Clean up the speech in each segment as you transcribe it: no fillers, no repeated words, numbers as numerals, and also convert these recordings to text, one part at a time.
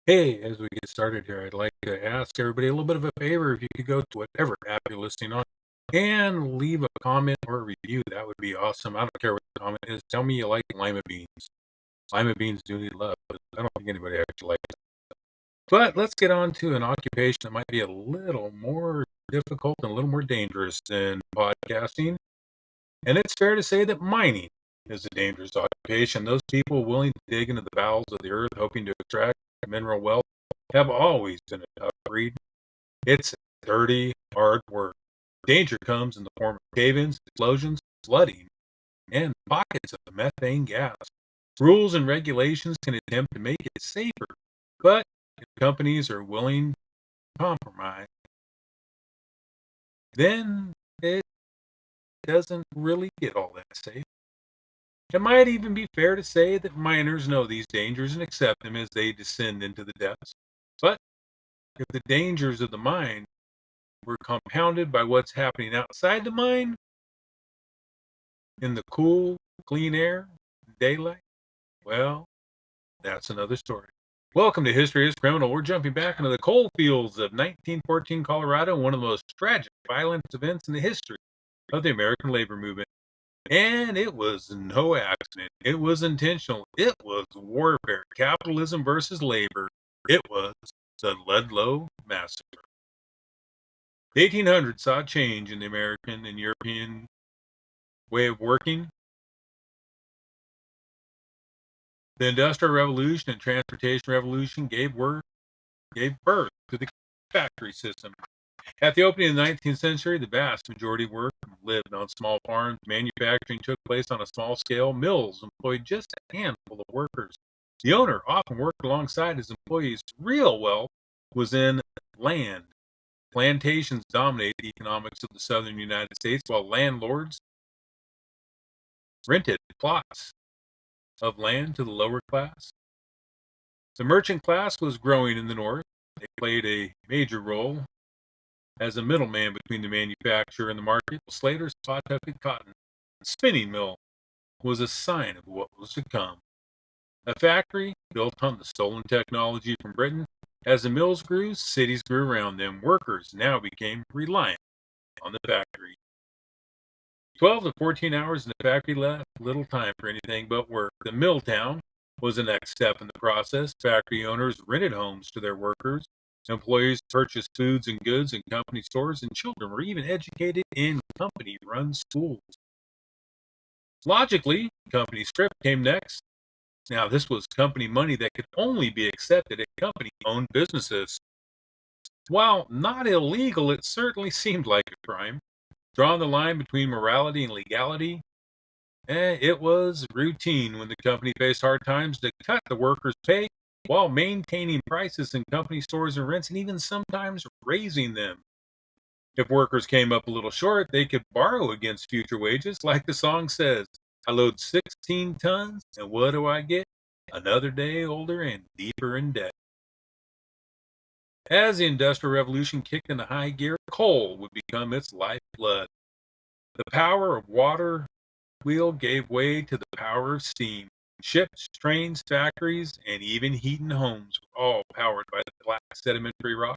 Hey, as we get started here, I'd like to ask everybody a little bit of a favor. If you could go to whatever app you're listening on and leave a comment or a review, that would be awesome. I don't care what the comment is. Tell me you like lima beans. Lima beans do need love, but I don't think anybody actually likes it. But let's get on to an occupation that might be a little more difficult and a little more dangerous than podcasting. And it's fair to say that mining is a dangerous occupation. Those people willing to dig into the bowels of the earth, hoping to extract mineral wealth, have always been a tough breed. It's dirty, hard work. Danger comes in the form of cave-ins, explosions, flooding, and pockets of methane gas. Rules and regulations can attempt to make it safer, but if companies are willing to compromise, then it doesn't really get all that safe. It might even be fair to say that miners know these dangers and accept them as they descend into the depths. But if the dangers of the mine were compounded by what's happening outside the mine, in the cool, clean air, daylight, well, that's another story. Welcome to History is Criminal. We're jumping back into the coal fields of 1914 Colorado, one of the most tragic, violent events in the history of the American labor movement. And it was no accident. It was intentional. It was warfare. Capitalism versus labor. It was the Ludlow Massacre. The 1800s saw a change in the American and European way of working. The Industrial Revolution and Transportation Revolution gave birth to the factory system. At the opening of the 19th century, the vast majority of work lived on small farms. Manufacturing took place on a small scale. Mills employed just a handful of workers. The owner often worked alongside his employees. Real wealth was in land. Plantations dominated the economics of the southern United States, while landlords rented plots of land to the lower class. The merchant class was growing in the north. They played a major role as a middleman between the manufacturer and the market. Slater's Pawtucket cotton spinning mill was a sign of what was to come. A factory built on the stolen technology from Britain. As the mills grew, cities grew around them. Workers now became reliant on the factory. 12 to 14 hours in the factory left little time for anything but work. The mill town was the next step in the process. Factory owners rented homes to their workers. Employees purchased foods and goods in company stores, and children were even educated in company-run schools. Logically, company script came next. Now, this was company money that could only be accepted at company-owned businesses. While not illegal, it certainly seemed like a crime. Drawing the line between morality and legality, it was routine when the company faced hard times to cut the workers' pay while maintaining prices in company stores and rents, and even sometimes raising them. If workers came up a little short, they could borrow against future wages. Like the song says, I load 16 tons, and what do I get? Another day older and deeper in debt. As the Industrial Revolution kicked into high gear, coal would become its lifeblood. The power of water wheel gave way to the power of steam. Ships, trains, factories, and even heating homes were all powered by the black sedimentary rock.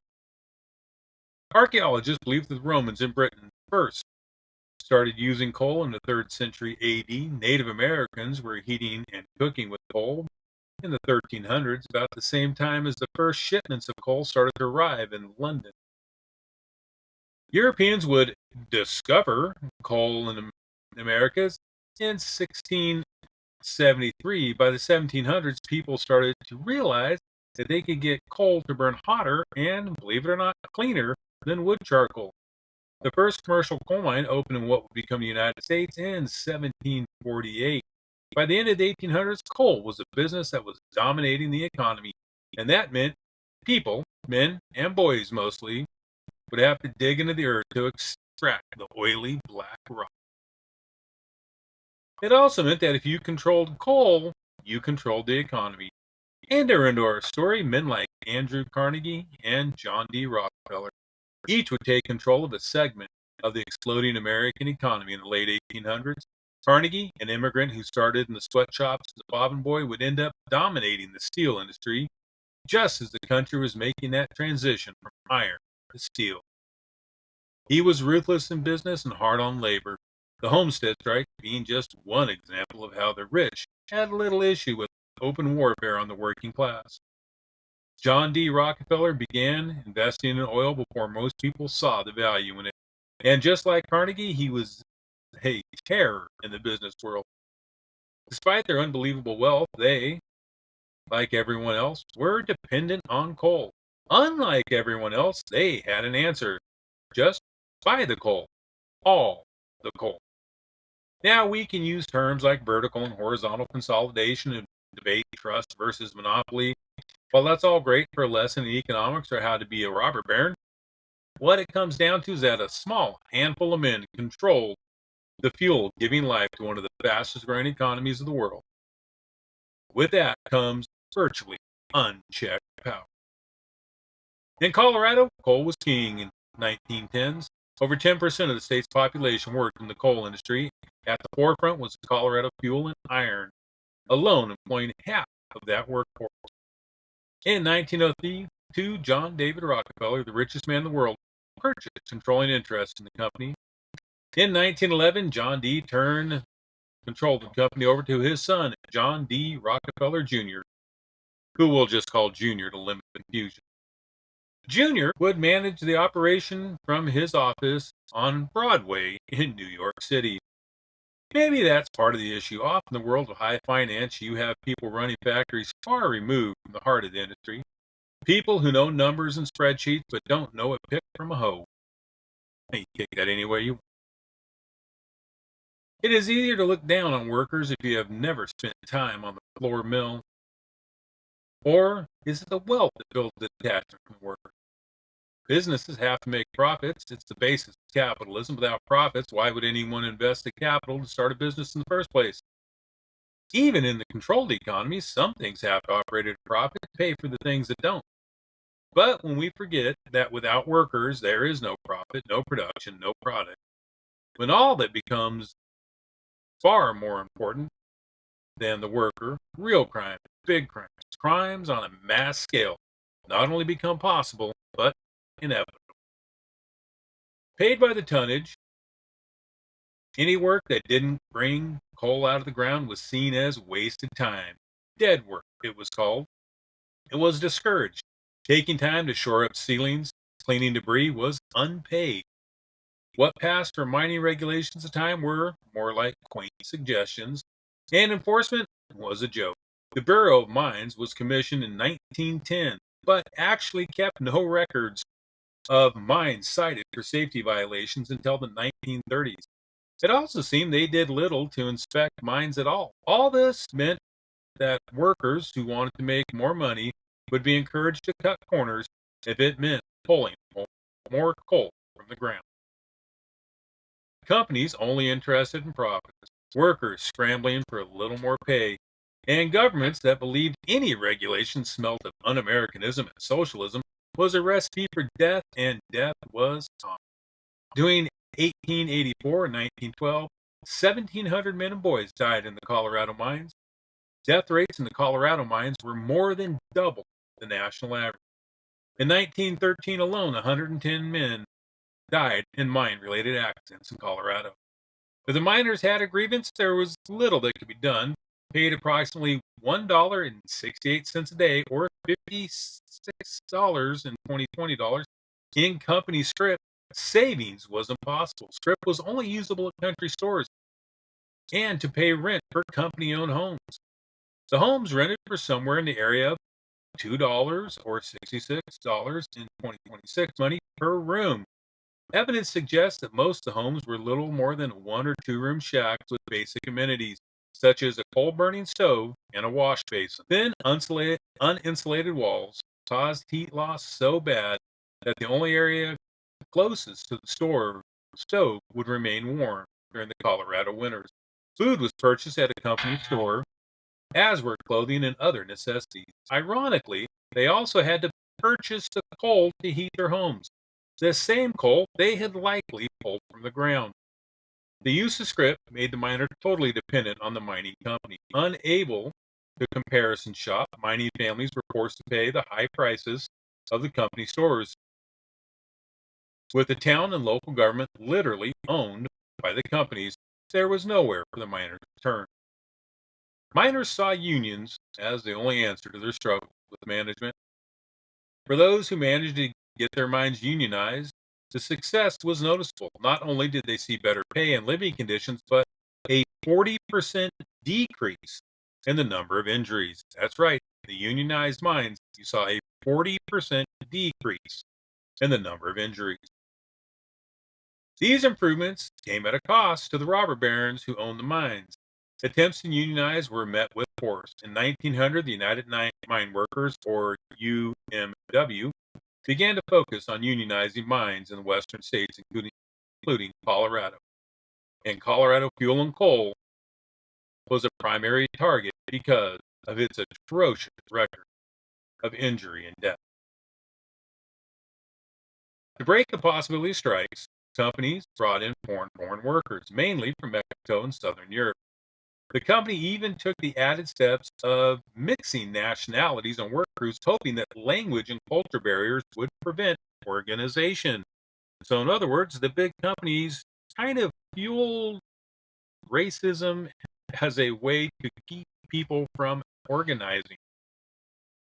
Archaeologists believe that the Romans in Britain first started using coal in the 3rd century AD. Native Americans were heating and cooking with coal in the 1300s, about the same time as the first shipments of coal started to arrive in London. Europeans would discover coal in the Americas in 1673. By the 1700s, people started to realize that they could get coal to burn hotter and, believe it or not, cleaner than wood charcoal. The first commercial coal mine opened in what would become the United States in 1748. By the end of the 1800s, coal was a business that was dominating the economy, and that meant people, men and boys mostly, would have to dig into the earth to extract the oily black rock. It also meant that if you controlled coal, you controlled the economy. Enter into our story men like Andrew Carnegie and John D. Rockefeller. Each would take control of a segment of the exploding American economy in the late 1800s. Carnegie, an immigrant who started in the sweatshops as a bobbin boy, would end up dominating the steel industry just as the country was making that transition from iron to steel. He was ruthless in business and hard on labor, the Homestead strike being just one example of how the rich had little issue with open warfare on the working class. John D. Rockefeller began investing in oil before most people saw the value in it. And just like Carnegie, he was a terror in the business world. Despite their unbelievable wealth, they, like everyone else, were dependent on coal. Unlike everyone else, they had an answer. Just buy the coal. All the coal. Now we can use terms like vertical and horizontal consolidation and debate trust versus monopoly. While that's all great for a lesson in economics or how to be a robber baron, what it comes down to is that a small handful of men control the fuel giving life to one of the fastest growing economies of the world. With that comes virtually unchecked power. In Colorado, coal was king in 1910s. Over 10% of the state's population worked in the coal industry. At the forefront was the Colorado Fuel and Iron, alone employing half of that workforce. In 1902, John David Rockefeller, the richest man in the world, purchased controlling interest in the company. In 1911, John D. turned control of the company over to his son, John D. Rockefeller Jr., who we'll just call Junior to limit confusion. Junior would manage the operation from his office on Broadway in New York City. Maybe that's part of the issue. Often in the world of high finance, you have people running factories far removed from the heart of the industry. People who know numbers and spreadsheets but don't know a pick from a hoe. You kick that any way you want. It is easier to look down on workers if you have never spent time on the floor mill. Or is it the wealth that builds the detachment from work? Businesses have to make profits. It's the basis of capitalism. Without profits, why would anyone invest the capital to start a business in the first place? Even in the controlled economy, some things have to operate at a profit to pay for the things that don't. But when we forget that without workers, there is no profit, no production, no product, when all that becomes far more important than the worker, real crime, big crimes, crimes on a mass scale, not only become possible, but inevitable. Paid by the tonnage, any work that didn't bring coal out of the ground was seen as wasted time. Dead work, it was called. It was discouraged. Taking time to shore up ceilings, cleaning debris was unpaid. What passed for mining regulations at the time were more like quaint suggestions, and enforcement was a joke. The Bureau of Mines was commissioned in 1910, but actually kept no records of mines cited for safety violations until the 1930s. It also seemed they did little to inspect mines at all. All this meant that workers who wanted to make more money would be encouraged to cut corners if it meant pulling more coal from the ground. Companies only interested in profits, workers scrambling for a little more pay, and governments that believed any regulation smelt of un-Americanism and socialism was a recipe for death, and death was common. During 1884 and 1912, 1,700 men and boys died in the Colorado mines. Death rates in the Colorado mines were more than double the national average. In 1913 alone, 110 men died in mine-related accidents in Colorado. If the miners had a grievance, there was little that could be done. Paid approximately $1.68 a day, or $56 in 2020 dollars, in company scrip. Savings was impossible. Scrip was only usable at country stores and to pay rent for company-owned homes. The homes rented for somewhere in the area of $2 or $66 in 2026 money per room. Evidence suggests that most of the homes were little more than one or two room shacks with basic amenities, such as a coal burning stove and a wash basin. Thin, uninsulated walls caused heat loss so bad that the only area closest to the stove would remain warm during the Colorado winters. Food was purchased at a company store, as were clothing and other necessities. Ironically, they also had to purchase the coal to heat their homes. The same coal they had likely pulled from the ground. The use of scrip made the miner totally dependent on the mining company, unable to comparison shop, mining families were forced to pay the high prices of the company stores, with the town and local government literally owned by the companies. There was nowhere for the miners to turn. Miners saw unions as the only answer to their struggle with management. For those who managed to get their mines unionized, the success was noticeable. Not only did they see better pay and living conditions, but a 40% decrease in the number of injuries. That's right, the unionized mines, you saw a 40% decrease in the number of injuries. These improvements came at a cost to the robber barons who owned the mines. Attempts to unionize were met with force. In 1900, the United Mine Workers, or UMW, began to focus on unionizing mines in the western states, including Colorado. And Colorado Fuel and Coal was a primary target because of its atrocious record of injury and death. To break the possibility of strikes, companies brought in foreign workers, mainly from Mexico and Southern Europe. The company even took the added steps of mixing nationalities on work crews, hoping that language and culture barriers would prevent organization. So, in other words, the big companies kind of fueled racism as a way to keep people from organizing.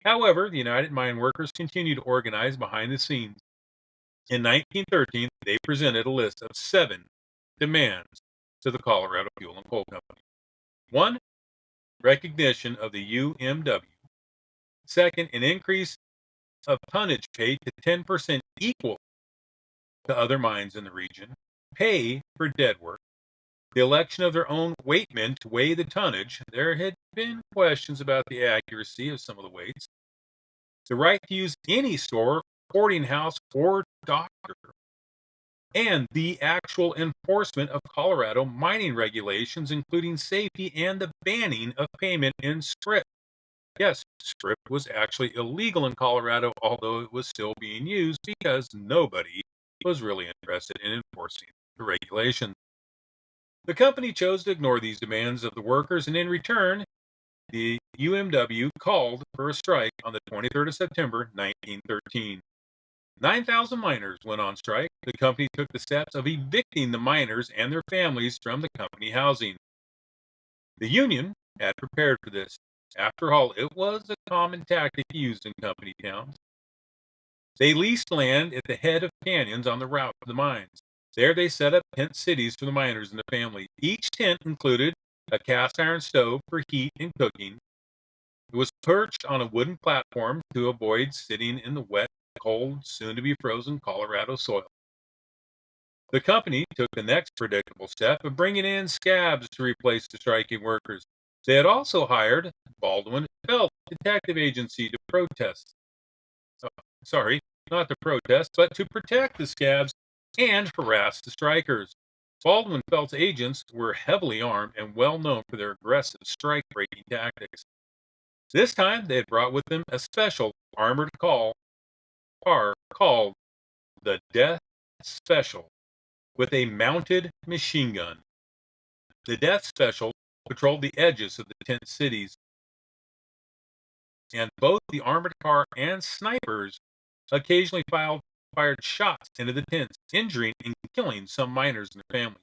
However, the United Mine Workers continued to organize behind the scenes. In 1913, they presented a list of 7 demands to the Colorado Fuel and Coal Company. 1. Recognition of the UMW. Second, an increase of tonnage paid to 10% equal to other mines in the region. Pay for dead work. The election of their own weightmen to weigh the tonnage. There had been questions about the accuracy of some of the weights. The right to use any store, boarding house, or doctor. And the actual enforcement of Colorado mining regulations, including safety and the banning of payment in scrip. Yes, scrip was actually illegal in Colorado, although it was still being used because nobody was really interested in enforcing the regulations. The company chose to ignore these demands of the workers, and in return, the UMW called for a strike on the 23rd of September, 1913. 9,000 miners went on strike. The company took the steps of evicting the miners and their families from the company housing. The union had prepared for this. After all, it was a common tactic used in company towns. They leased land at the head of canyons on the route to the mines. There they set up tent cities for the miners and their families. Each tent included a cast iron stove for heat and cooking. It was perched on a wooden platform to avoid sitting in the wet, cold, soon to be frozen Colorado soil. The company took the next predictable step of bringing in scabs to replace the striking workers. They had also hired Baldwin Belt Detective Agency to protest. Sorry, not to protest, but to protect the scabs and harass the strikers. Baldwin Felt's agents were heavily armed and well known for their aggressive strike-breaking tactics. This time, they had brought with them a special armored car called the Death Special with a mounted machine gun. The Death Special patrolled the edges of the tent cities, and both the armored car and snipers occasionally fired shots into the tents, injuring and killing some miners and their families.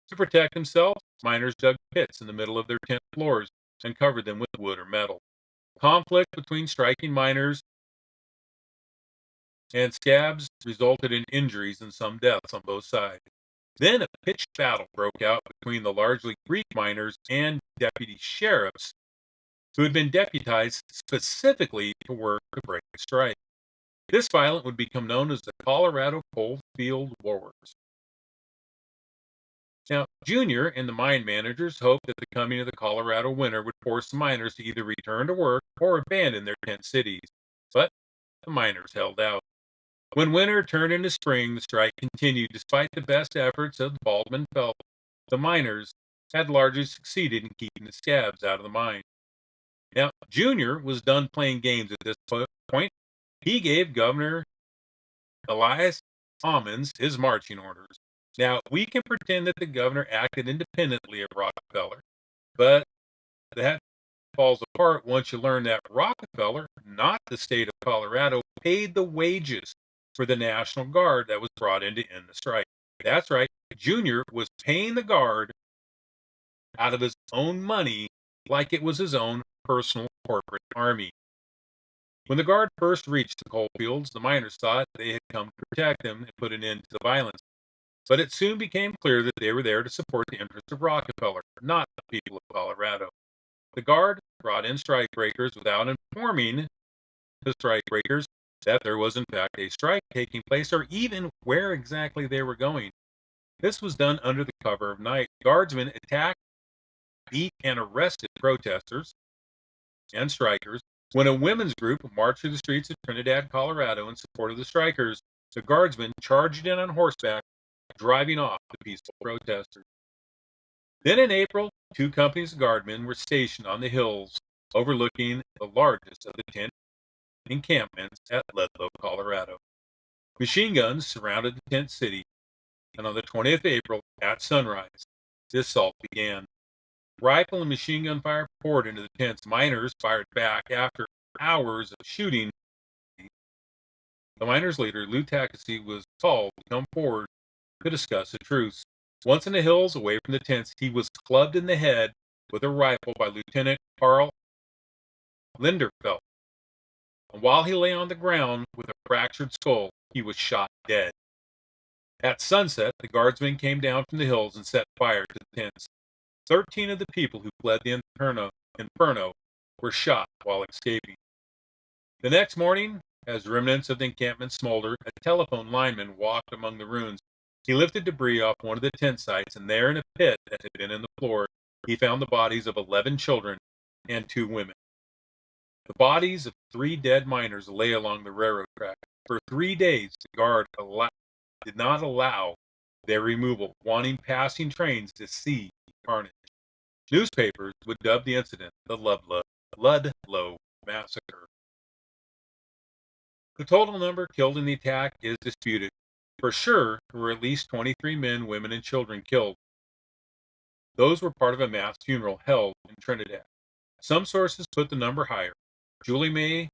To protect themselves, miners dug pits in the middle of their tent floors and covered them with wood or metal. Conflict between striking miners and scabs resulted in injuries and some deaths on both sides. Then a pitched battle broke out between the largely Greek miners and deputy sheriffs who had been deputized specifically to work to break the strike. This violence would become known as the Colorado Coalfield War. Now, Junior and the mine managers hoped that the coming of the Colorado winter would force the miners to either return to work or abandon their tent cities. But the miners held out. When winter turned into spring, the strike continued despite the best efforts of Baldwin Felt. The miners had largely succeeded in keeping the scabs out of the mine. Now, Junior was done playing games at this point. He gave Governor Elias Ammons his marching orders. Now, we can pretend that the governor acted independently of Rockefeller, but that falls apart once you learn that Rockefeller, not the state of Colorado, paid the wages for the National Guard that was brought in to end the strike. That's right. Junior was paying the Guard out of his own money like it was his own personal corporate army. When the Guard first reached the coal fields, the miners thought they had come to protect them and put an end to the violence. But it soon became clear that they were there to support the interests of Rockefeller, not the people of Colorado. The Guard brought in strikebreakers without informing the strikebreakers that there was in fact a strike taking place or even where exactly they were going. This was done under the cover of night. Guardsmen attacked, beat, and arrested protesters and strikers. When a women's group marched through the streets of Trinidad, Colorado in support of the strikers, the Guardsmen charged in on horseback, driving off the peaceful protesters. Then in April, 2 companies of guardmen were stationed on the hills overlooking the largest of the 10 encampments at Ludlow, Colorado. Machine guns surrounded the tent city, and on the 20th of April, at sunrise, the assault began. Rifle and machine gun fire poured into the tents. Miners fired back after hours of shooting. The miners' leader, Lou Takasi, was called to come forward to discuss a truce. Once in the hills, away from the tents, he was clubbed in the head with a rifle by Lieutenant Carl Linderfelt. And while he lay on the ground with a fractured skull, he was shot dead. At sunset, the guardsmen came down from the hills and set fire to the tents. 13 of the people who fled the inferno were shot while escaping. The next morning, as remnants of the encampment smoldered, a telephone lineman walked among the ruins. He lifted debris off one of the tent sites, and there in a pit that had been in the floor, he found the bodies of 11 children and 2 women. The bodies of 3 dead miners lay along the railroad track. For 3 days, the Guard did not allow their removal, wanting passing trains to see the carnage. Newspapers would dub the incident the Ludlow Massacre. The total number killed in the attack is disputed. For sure, there were at least 23 men, women, and children killed. Those were part of a mass funeral held in Trinidad. Some sources put the number higher. Julie Mae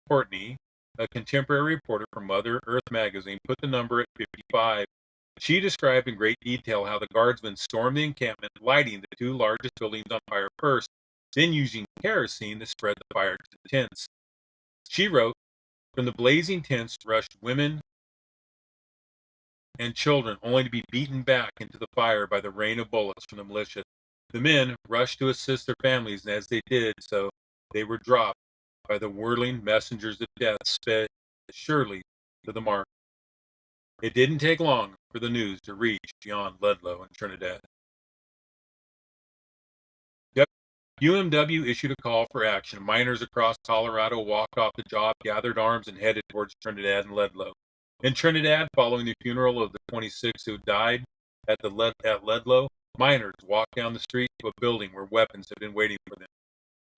Courtney, a contemporary reporter from Mother Earth magazine, put the number at 55. She described in great detail how the guardsmen stormed the encampment, lighting the 2 largest buildings on fire first, then using kerosene to spread the fire to the tents. She wrote, "From the blazing tents rushed women and children, only to be beaten back into the fire by the rain of bullets from the militia. The men rushed to assist their families, and as they did so, they were dropped by the whirling messengers of death, sped surely to the mark." It didn't take long for the news to reach beyond Ludlow and Trinidad. UMW issued a call for action. Miners across Colorado walked off the job, gathered arms, and headed towards Trinidad and Ludlow. In Trinidad, following the funeral of the 26 who died at Ludlow, miners walked down the street to a building where weapons had been waiting for them.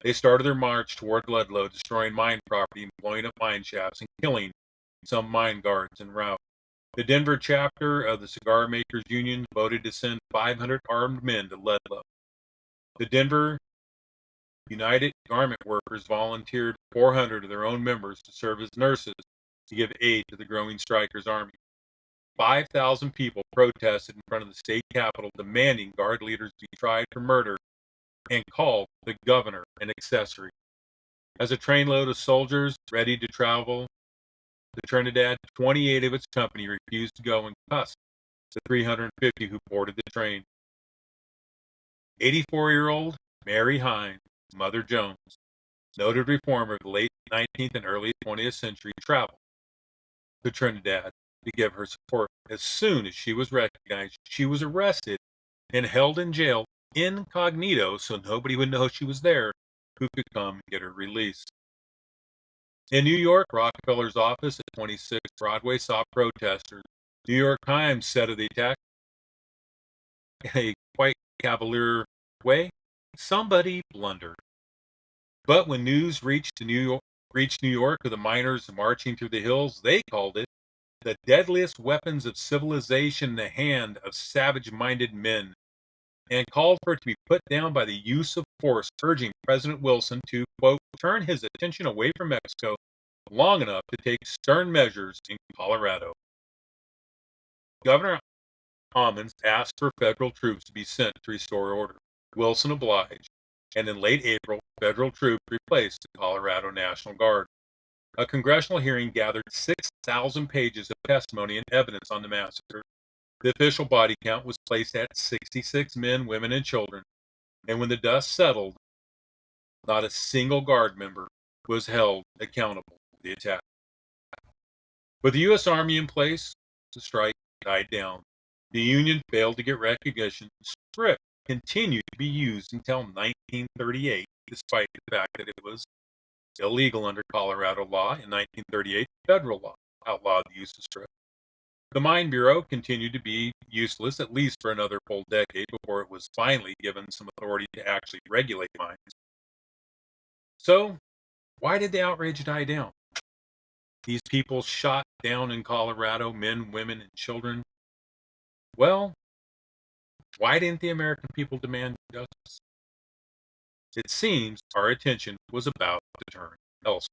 They started their march toward Ludlow, destroying mine property, blowing up mine shafts, and killing some mine guards en route. The Denver chapter of the Cigar Makers Union voted to send 500 armed men to Ludlow. The Denver United Garment Workers volunteered 400 of their own members to serve as nurses to give aid to the growing strikers' army. 5,000 people protested in front of the state capitol, demanding Guard leaders be tried for murder and called the governor an accessory. As a trainload of soldiers ready to travel to Trinidad, 28 of its company refused to go and cussed the 350 who boarded the train. 84-year-old Mary Hines, Mother Jones, noted reformer of the late 19th and early 20th century, traveled to Trinidad to give her support. As soon as she was recognized, she was arrested and held in jail incognito so nobody would know she was there who could come and get her released. In New York, Rockefeller's office at 26 Broadway saw protesters. New York Times said of the attack in a quite cavalier way, "Somebody blundered." But when news reached New York of the miners marching through the hills, they called it the deadliest weapons of civilization in the hand of savage-minded men, and called for it to be put down by the use of force urging President Wilson to, quote, turn his attention away from Mexico long enough to take stern measures in Colorado. Governor Ammons asked for federal troops to be sent to restore order. Wilson obliged, and in late April, federal troops replaced the Colorado National Guard. A congressional hearing gathered 6,000 pages of testimony and evidence on the massacre. The official body count was placed at 66 men, women, and children, and when the dust settled, not a single Guard member was held accountable for the attack. With the U.S. Army in place, the strike died down. The Union failed to get recognition. Script continued to be used until 1938, despite the fact that it was illegal under Colorado law. In 1938, federal law outlawed the use of script. The Mine Bureau continued to be useless at least for another full decade before it was finally given some authority to actually regulate mines. So, why did the outrage die down? These people shot down in Colorado, men, women, and children. Well, why didn't the American people demand justice? It seems our attention was about to turn elsewhere.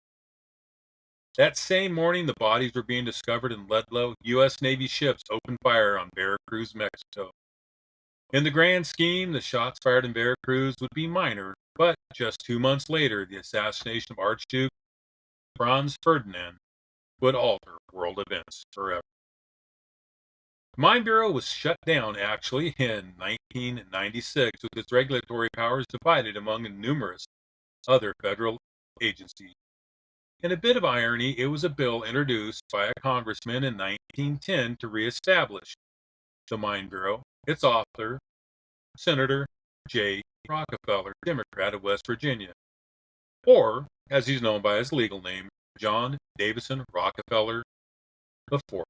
That same morning, the bodies were being discovered in Ludlow. U.S. Navy ships opened fire on Veracruz, Mexico. In the grand scheme, the shots fired in Veracruz would be minor, but just 2 months later, the assassination of Archduke Franz Ferdinand would alter world events forever. The Mine Bureau was shut down, actually, in 1996, with its regulatory powers divided among numerous other federal agencies. In a bit of irony, it was a bill introduced by a congressman in 1910 to reestablish the Mine Bureau. Its author, Senator J. Rockefeller, Democrat of West Virginia, or, as he's known by his legal name, John Davison Rockefeller IV.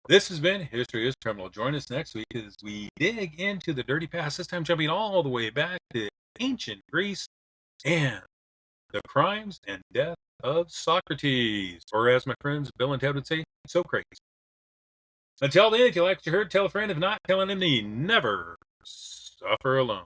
This has been History is Criminal. Join us next week as we dig into the dirty past, this time jumping all the way back to ancient Greece and the crimes and death of Socrates, or as my friends Bill and Ted would say, so crazy. Until then, if you liked what you heard, tell a friend. If not, tell an enemy. Never suffer alone.